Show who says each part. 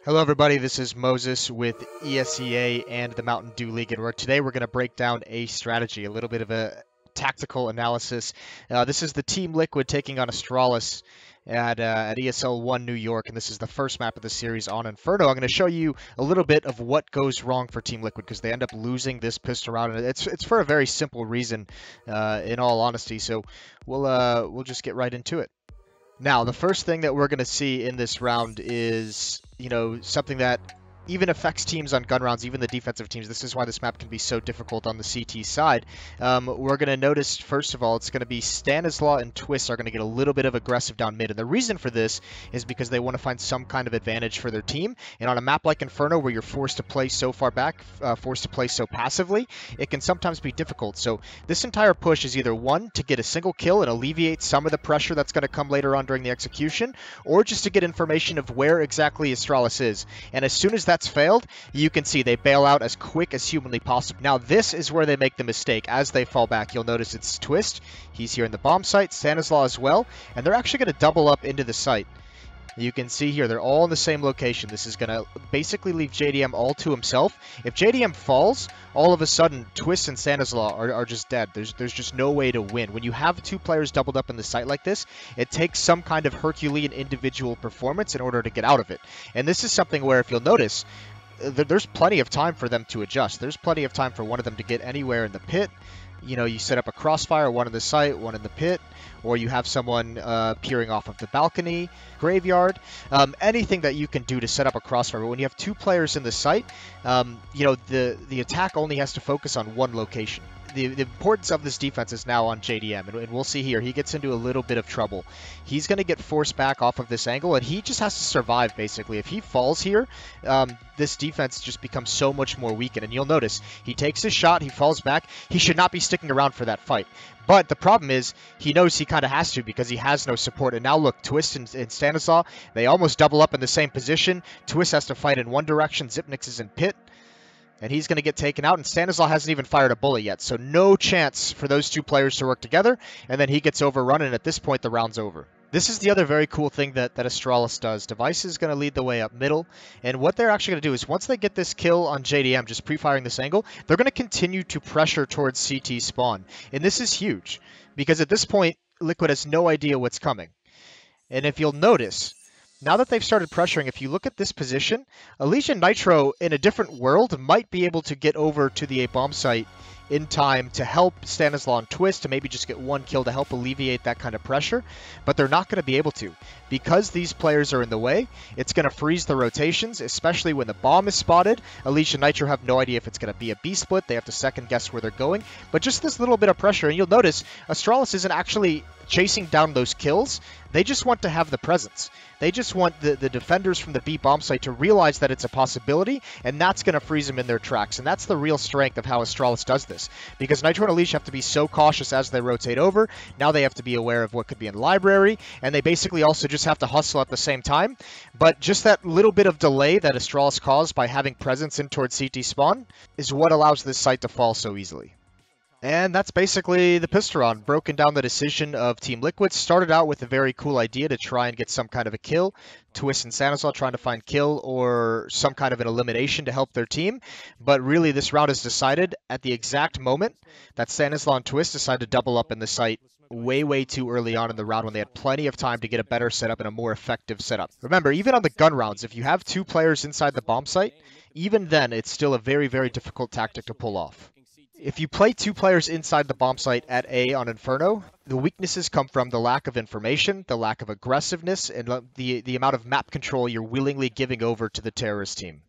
Speaker 1: Hello everybody, this is Moses with ESEA and the Mountain Dew League, and today we're going to break down a strategy, a little bit of a tactical analysis. This is the Team Liquid taking on Astralis at ESL 1 New York, and this is the first map of the series on Inferno. I'm going to show you a little bit of what goes wrong for Team Liquid because they end up losing this pistol round, and it's for a very simple reason, in all honesty. So we'll just get right into it. Now, the first thing that we're going to see in this round is, something that even affects teams on gun rounds, even the defensive teams. This is why this map can be so difficult on the CT side. We're going to notice, first of all, it's going to be Stanislaw and Twist are going to get a little bit of aggressive down mid. And the reason for this is because they want to find some kind of advantage for their team. And on a map like Inferno, where you're forced to play so far back, forced to play so passively, it can sometimes be difficult. So this entire push is either one, to get a single kill and alleviate some of the pressure that's going to come later on during the execution, or just to get information of where exactly Astralis is. And as soon as that's failed, you can see they bail out as quick as humanly possible. Now this is where they make the mistake. As they fall back, you'll notice it's Twist. He's here in the bomb site, Stanislaw as well, and they're actually going to double up into the site. You can see here, they're all in the same location. This is going to basically leave JDM all to himself. If JDM falls, all of a sudden, Twist and Stanislaw are just dead. There's just no way to win. When you have two players doubled up in the site like this, it takes some kind of Herculean individual performance in order to get out of it. And this is something where, if you'll notice, there's plenty of time for them to adjust. There's plenty of time for one of them to get anywhere in the pit. You set up a crossfire, one in the site, one in the pit, or you have someone peering off of the balcony, graveyard, anything that you can do to set up a crossfire. But when you have two players in the site, the attack only has to focus on one location. The importance of this defense is now on JDM, and we'll see here. He gets into a little bit of trouble. He's going to get forced back off of this angle, and he just has to survive, basically. If he falls here, this defense just becomes so much more weakened. And you'll notice, he takes his shot, he falls back. He should not be sticking around for that fight. But the problem is, he knows he kind of has to because he has no support. And now look, Twist and Stanislaw, they almost double up in the same position. Twist has to fight in one direction, Zipnix is in pit. And he's going to get taken out, and Stanislaw hasn't even fired a bullet yet. So no chance for those two players to work together, and then he gets overrun, and at this point, the round's over. This is the other very cool thing that Astralis does. Device is going to lead the way up middle, and what they're actually going to do is once they get this kill on JDM, just pre-firing this angle, they're going to continue to pressure towards CT spawn. And this is huge, because at this point, Liquid has no idea what's coming. And if you'll notice, now that they've started pressuring, if you look at this position, Elysian Nitro in a different world might be able to get over to the A-bomb site in time to help Stanislaw and Twist to maybe just get one kill to help alleviate that kind of pressure, but they're not going to be able to. Because these players are in the way, it's going to freeze the rotations, especially when the bomb is spotted. Elysian Nitro have no idea if it's going to be a B-split. They have to second guess where they're going, but just this little bit of pressure, and you'll notice Astralis isn't actually chasing down those kills. They just want to have the presence. They just want the defenders from the B bomb site to realize that it's a possibility, and that's going to freeze them in their tracks. And that's the real strength of how Astralis does this, because Nitro and Elysian have to be so cautious as they rotate over. Now they have to be aware of what could be in library, and they basically also just have to hustle at the same time. But just that little bit of delay that Astralis caused by having presence in towards CT spawn is what allows this site to fall so easily. And that's basically the pistol round. Broken down the decision of Team Liquid. Started out with a very cool idea to try and get some kind of a kill. Twist and Stanislaw trying to find kill or some kind of an elimination to help their team. But really this round is decided at the exact moment that Stanislaw and Twist decide to double up in the site way too early on in the round when they had plenty of time to get a better setup and a more effective setup. Remember, even on the gun rounds, if you have two players inside the bomb site, even then it's still a very difficult tactic to pull off. If you play two players inside the bomb site at A on Inferno, the weaknesses come from the lack of information, the lack of aggressiveness, and the amount of map control you're willingly giving over to the terrorist team.